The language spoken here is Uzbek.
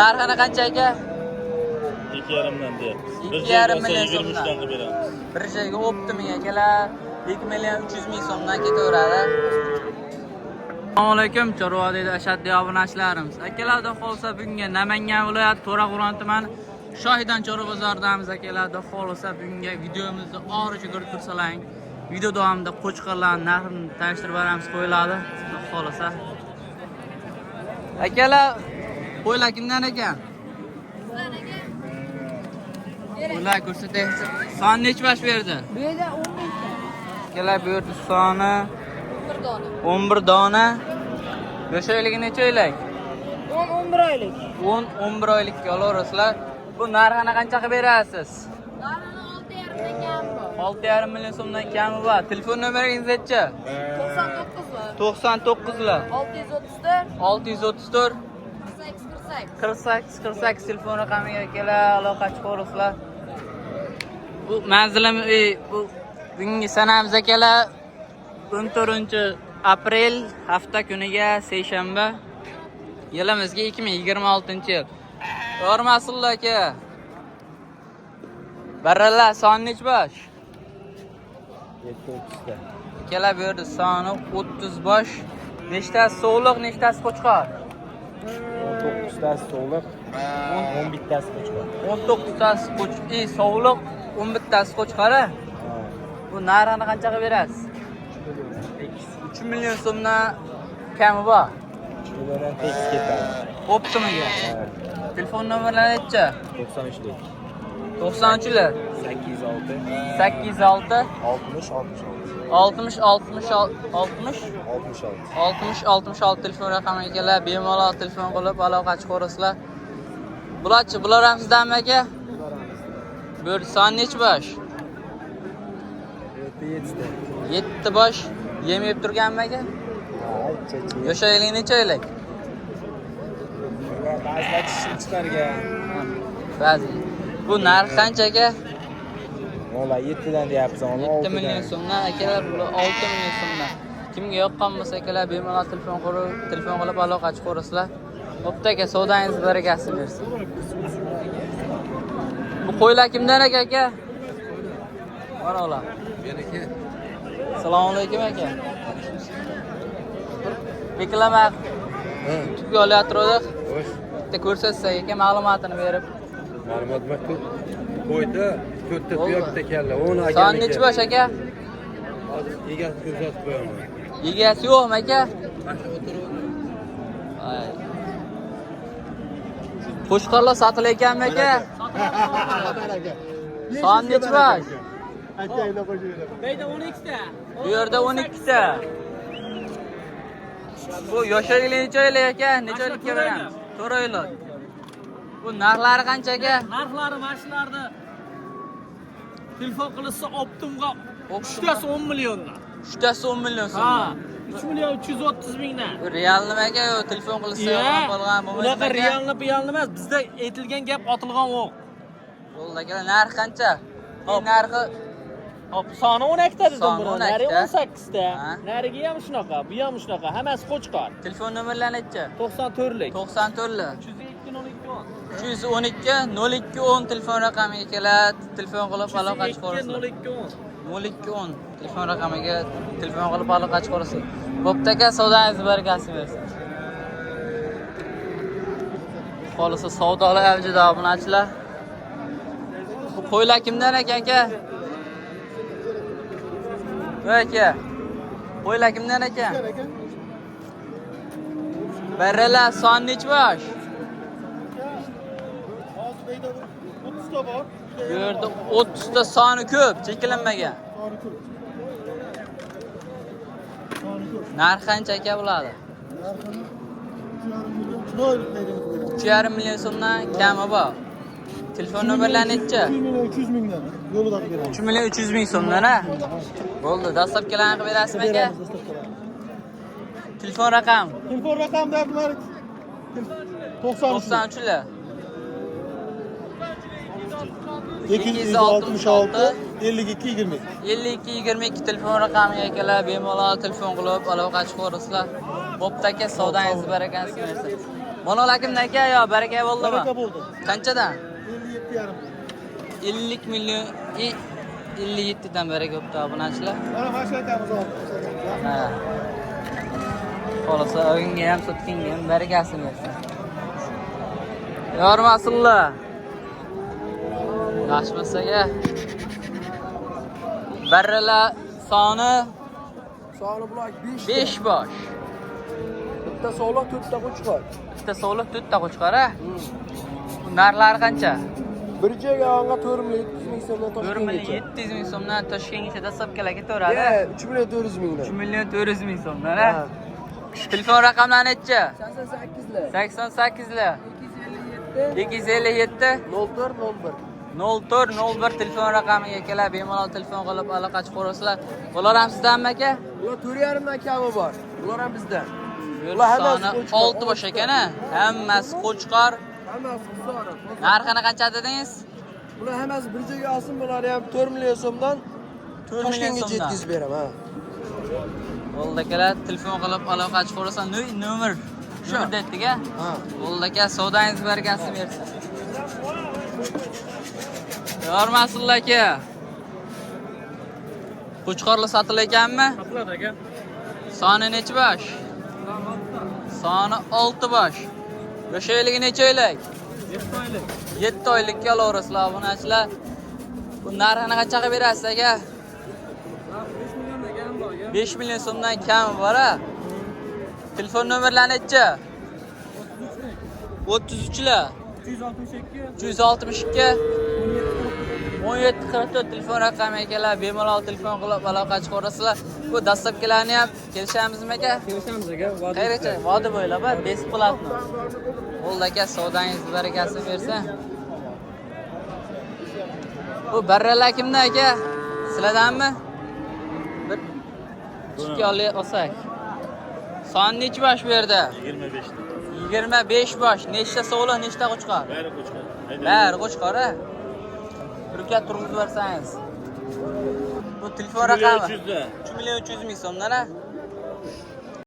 narxini qancha aka? 2,5dan deyapmiz. 2,5 million so'mdan. 23 dan qilib beramiz. Bir joyga 10 ming akalar 2 million 300 ming so'mdan ketaveradi. Assalomu alaykum, Chorvodagi ashaddiy obunachilarimiz. Akalarda qolsa bunga Namangan viloyati To'raqo'rg'on tumani Shohidan Chorva bozoridamiz akalarda qolsa bunga videomizni oxirigacha ko'rib tursalang, video davomida qo'chqorlarning narxini tanishtirib beramiz qo'yiladi. Qolsa. Akalar, qo'ylar kimdan ekan? Qo'ylar ko'rsatay. Son necha bash berdi? Bu yerda 11 ta. Akalar bu yerda soni 11 dona. 11 dona. Yo'shayligi necha oylik? 11 oylik. 11 oylikka olaverasizlar. Bu narxini qancha qilib berasiz? Narxini 6,5 dan kam bor. 6,5 million so'mdan kami bor. Telefon nomeringiz necha? 99 99 lar. 634 634 48 48 telefon raqamiga kelar, aloqa chiqarasizlar. Bu manzilimiz bu bugungi sanamiz akalar 14-aprel hafta kuniga seshanba. Yilimizga 2026-yil. Yormasinlar aka. Baralla son nech bosh? 30 ta. Akalar bu yerda soni 30 bosh. Nechtasi so'liq, nechtasi qo'chqor? 19 tasi so'liq, 11 tasi qo'chqor. 19 tasi so'liq, 11 tasi qo'chqor. Bu narxini qancha qilib berasiz? 3 million so'mdan kami bor. 3 milliondan tekis ketadi. Optimiga. Telefon nomerlari necha? 93lik. 93lar 806 806 60 66 telefon raqamiga kelib bemalol telefon qilib aloqa chiqarasizlar. Bularchi, bular ham sizdanmi aka? Bu son necha bosh? 7 bosh. Yem yeb turganmi aka? Yo'shaylik necha oylik? Ba'zilar tishini chiqargan. Ba'zi. Bu narx qancha aka? Vallahi 7 dan deyapsiz, 7 million so'mdan akalar, bu 6 million so'mdan. Kimga yoqqan bo'lsa akalar bemalol telefon qilib aloqa chiqarasizlar. Bo'pti aka, savdangiz barakasi bersin. Bu qo'ylar kimdan aka? Mana meniki. Assalomu alaykum aka. Reklama tutga olayotgandik. Xo'sh. Bitta ko'rsatsak aka ma'lumotini berib. Ma'lumot qo'ydi, to'rtta tuyoq bitta kalla. 10 aka. Son necha bosh aka? Hozir egasi ko'rsatib qo'yaman. Egasi yo'qmi aka? Ay. Qo'shqorlar sotilayotganmi aka? Son necha bosh? Bu yerda 12 ta. Bu yerda 12 ta. Bu yoshaylik necha oylik aka? Necha oylikka beramiz? 4 oylik. Bu narxlari qancha aka? Narxlari mashinalarda telefon qilsa optimga 3tasi 10 milliondan. 3tasi 10 million so'm. Ha, 3 million 330 mingdan. Real nima aka? Telefon qilsa qolgan bo'lmaydi. Unaqa realni emas, bizda aytilgan gap otilgan yo'q. Bo'ldi aka, narx qancha? Narxi Hop, soni 12 ta dedim Soni buni. 12 Nari ta. 18 ta. Ha. Nariga ham shunaqa, bu ham shunaqa. Hammasi qo'chqor. telefon nomerlari necha? 94 lik. 94 lar. 302 312 0210 telefon raqamiga keladi. Telefon qilib aloqa 02 chiqarasizlar. 0210. 0210 telefon raqamiga telefon qilib aloqa chiqarasizlar. Bo'pti aka, savdangiz barakasi bersin. Qolsa savdolar avjida obunachilar. Bu qo'ylar kimdan ekan aka? Aka. Qo'ylar kimdan ekan? Barralar son necha bosh? 30 ta bor. Bu yerda 30 ta soni ko'p, cheklanmagan. Narx qancha aka bo'ladi? Narxini 3,5 million so'mdan kami bor. Telefon nomerlari necha? 3 million 300 mingdan yo'lida beramiz. 3 million 300 ming so'mdan a? Bo'ldi, dastlabkilarni qilib berasizmi aka? Telefon raqam Telefon raqami berdilar. 93 lar. 266 52 20. 52 22 telefon raqamiga kelib bemalol telefon qilib aloqa chiqarasizlar. Bo'pti aka, savdangiz barakasi bersin. Mana akimdan aka, yo baraka bo'ldimi? Baraka bo'ldi. Qanchadan? 57,5. 50 million 57 dan baraka bo'pti obunachilar. Mana fash aytamiz hozir. Ha. Xolasa o'yinga ham sotkinga ham barakasini bersin. Yormasinlar. Yaxshimisaga. Barralar soni bular 5 bosh. bitta sog'liq, 4 ta qo'chqor. Bitta sovliq 4 ta qo'chqor a? Narlari qancha? Bir joyga olganga 4 million 700 ming so'mdan 4 million Toshkentgacha. 700 ming so'mdan Toshkentgacha dastlabkilar ketaveradi. 3 million 400 mingdan. 3 million 400 ming so'mdan a? Telefon raqamlari necha? 88lar. 88lar 257 257 0401. 0401 telefon raqamiga kelib bemalol telefon qilib aloqa chiqarasizlar. Ular ham sizdanmi aka? Ular 4,5 dan kami bor. Ular ham bizdan. Ular hammasi soni qo'chqor. 6 bosh ekan-a? Hammasi qo'chqor. Hammasi qisqaroq. Narxini qancha dedingiz? Bular hammasi bir joyga olsin, bular ham 4 million so'mdan 4 million Toshkentgacha so'mdan. yetkazib beraman, ha. Bo'ldi akalar, telefon qilib aloqa chiqarsan, nomer. Shu aytdik-a? Ha. Bo'ldi aka, savdangiz barakasi bersin. Yormasinlar aka. Qo'chqorlar sotilar ekanmi? Sotiladi aka. Soni necha bosh? Soni 6 bosh. Yo'shayligi necha oylik? 7 oylik. 7 oylikka olaverasizlar obunachilar. Bu narxini qanchaga berasiz aka? 5 million degan bor. 5 million so'mdan kam bor-a. Telefon nomerlari necha? 33 lar. 362 362 1744 telefon raqamiga kelib bemalol telefon qilib aloqa chiqarasizlar. Bu dastlabkilarni ham kelishamizmi aka? kelishamiz aka. Qayergacha? Vodi bo'ylab, besplatno. Bo'ldi aka, savdangiz barakasi bersin. Bu barralar kimdan aka? Sizlardanmi? Bir ikki olsak. Son necha bosh bu yerda? 25 ta. 25 bosh. Nechta sovliq, nechta qo'chqor? Bari qo'chqor. Bari qo'chqor-a? Turkiya turg'izib bersangiz. Bu telefon raqami 3 million 300 ming so'mdan-a?